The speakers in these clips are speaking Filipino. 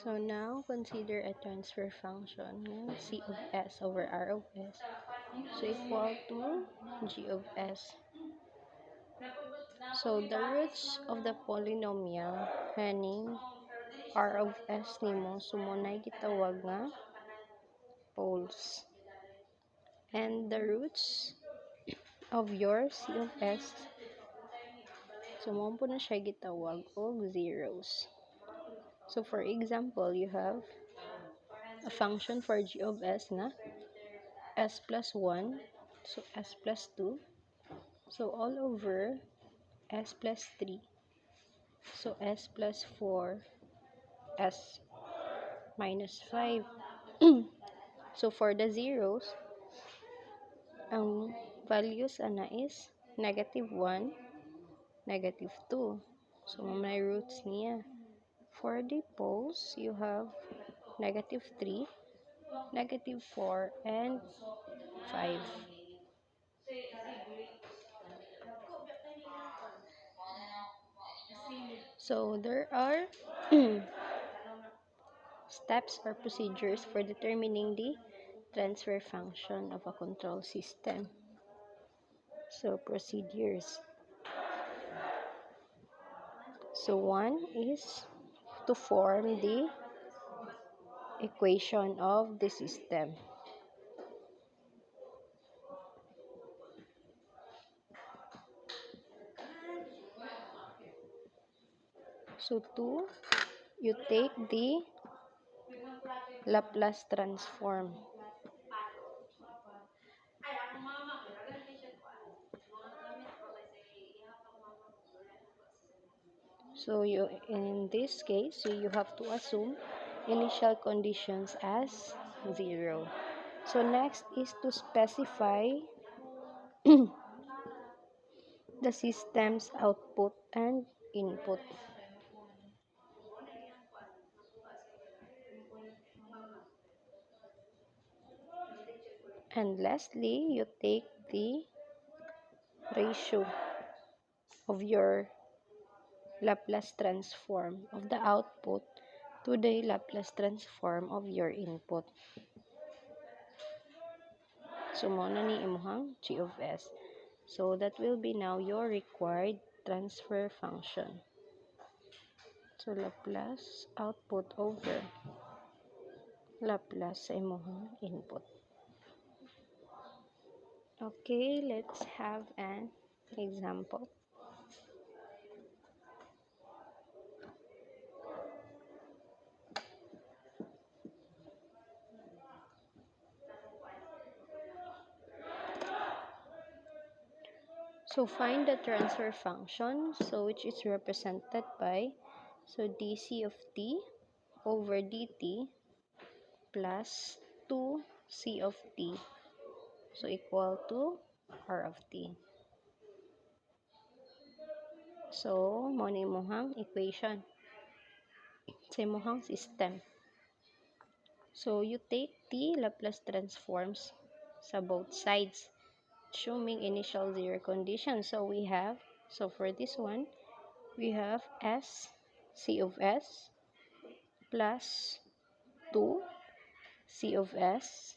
So now consider a transfer function C of S over R of S so equal to G of S. So the roots of the polynomial kaning R of S nimo sumunay gitawag nga poles. And the roots of your C of S sumon po na siya gitawag og zeros. So for example, you have a function for G of S nga S plus 1, so S plus 2, so all over S plus 3, so S plus 4, S minus 5. So for the zeros, ang values ana is negative 1, negative 2. So may roots niya. For the poles, you have negative 3, negative 4, and 5. So there are steps or procedures for determining the transfer function of a control system. So procedures. So one is to form the equation of the system. So two, you take the Laplace transform. So you in this case, you have to assume initial conditions as 0. So next is to specify the system's output and input. And lastly, you take the ratio of your Laplace transform of the output to the Laplace transform of your input. So, mo na ni imuhang G of S. So, that will be now your required transfer function. So, Laplace output over Laplace sa imuhang input. Okay, let's have an example. So find the transfer function, so which is represented by dc of t over dt plus 2c of t, so equal to r of t. So mo ni imuhang equation sa imuhang system. So you take the Laplace transforms sa both sides, assuming initial zero condition. So we have, so for this one, we have s c of s plus 2 c of s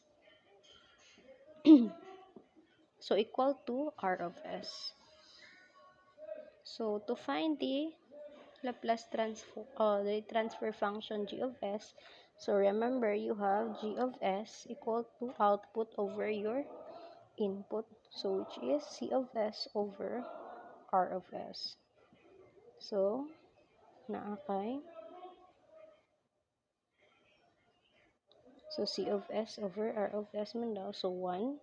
so equal to r of s. So to find the Laplace the transfer function g of s, so remember you have g of s equal to output over your input, so which is c of s over r of s. So naa kay so c of s over r of s man daw, so 1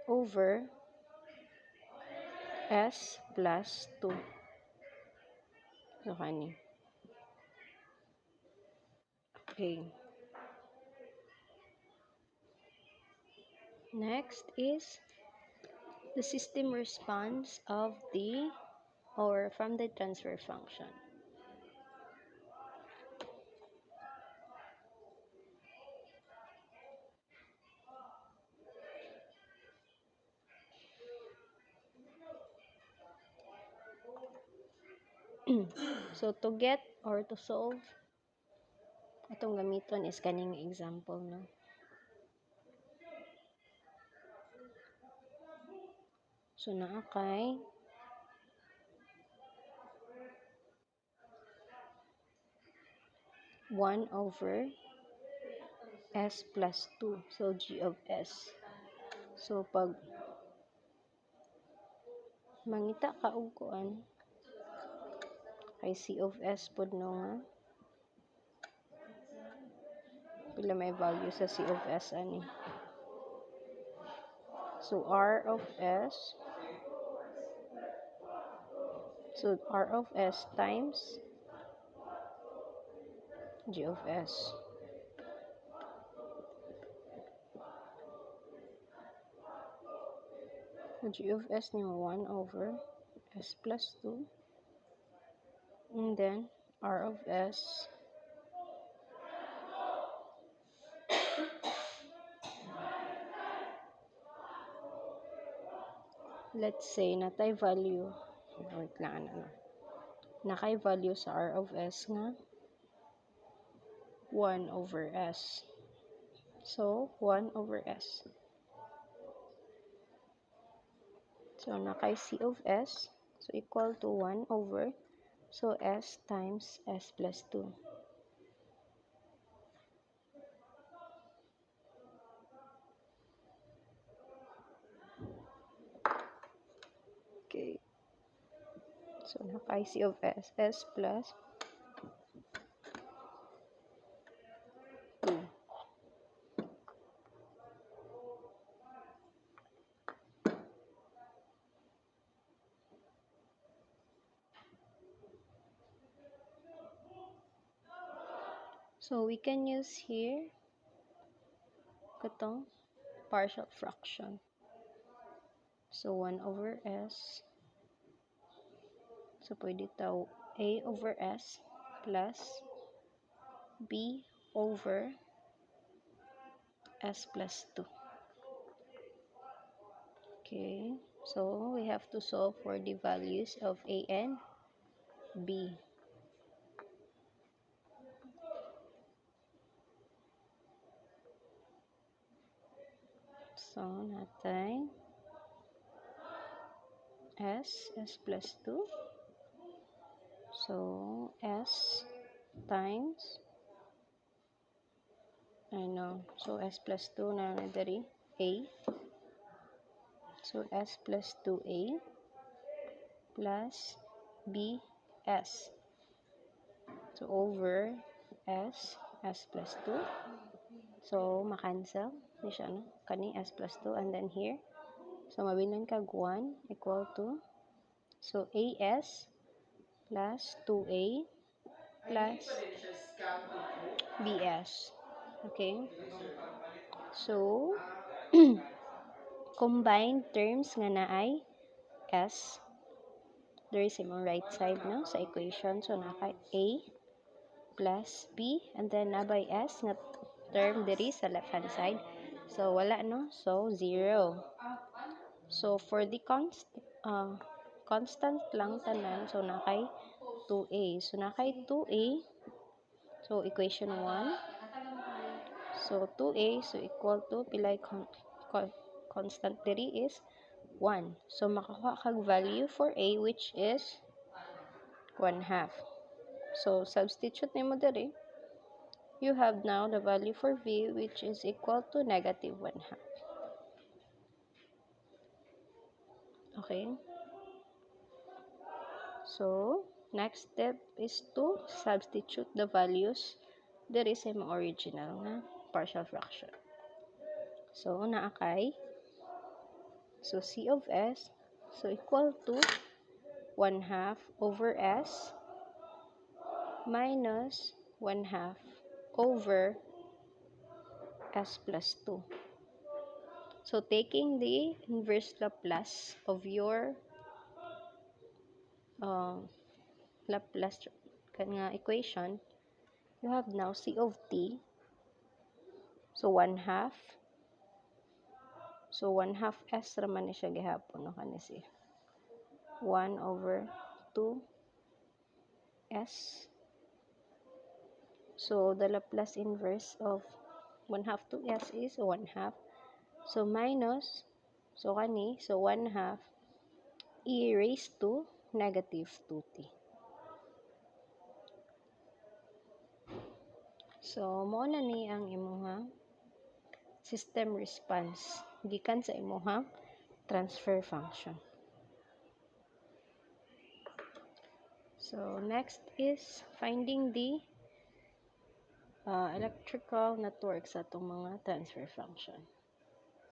over s plus 2. So kani. Okay. Next is the system response of the or from the transfer function. So to get or to solve Atong gamiton is kaning example, no? So, naa kay 1/s plus 2. So, g of s. So, pag mangita ka og kuan kay c of s pod no nga pila may value sa c of s ani. So, r of s, so r of s times g of s. So, g of s ni 1/s plus 2, and then r of s, let's say natay value, wait lang ano, nakay value sa r of s nga 1/s. So, 1/s. So, nakay c of s, so equal to 1/, so s times s plus 2. Okay. So, nakay c of s, s plus 2. So, we can use here katong partial fraction. So, 1/s. So, pwede taw a/s plus b/s plus 2. Okay. So, we have to solve for the values of a and b. So, natay s plus 2. So, s times, so s plus 2 na diri, a. So, s plus 2a plus bs. So, over s plus 2. So, makancel. Di siya, no? Kani s plus 2. And then here, so, mabilan kag 1 equal to, so, as plus 2a plus bs. Okay? So, combined terms nga naay s, there is imong right side, no, sa equation. So, naka a plus b, and then nabay s nga term diri sa left hand side. So, wala, no? So, 0. So, for the constant lang tanan, so nakay 2a. So, nakay 2a, so equation 1. So, 2a, so equal to, pilay constant diri is 1. So, makakuha kag value for a, which is 1/2. So, substitute nimo diri. You have now the value for v, which is equal to negative 1/2. Okay? So, next step is to substitute the values there is im original na partial fraction. So, naakay, so c of s, so equal to 1/2 over s minus 1/2 over s plus 2. So, taking the inverse Laplace of your Laplace nga equation, you have now c of t. So, 1/2. So, 1/2 s raman ni siya gihapon, no, kanisi 1/2 s So, the Laplace inverse of 1/2 to s is 1/2. So, minus, so kani, so 1/2 e raised to negative 2t. So, mao na ni ang imuhang system response gikan sa imuhang transfer function. So, next is finding the electrical network sa itong mga transfer function.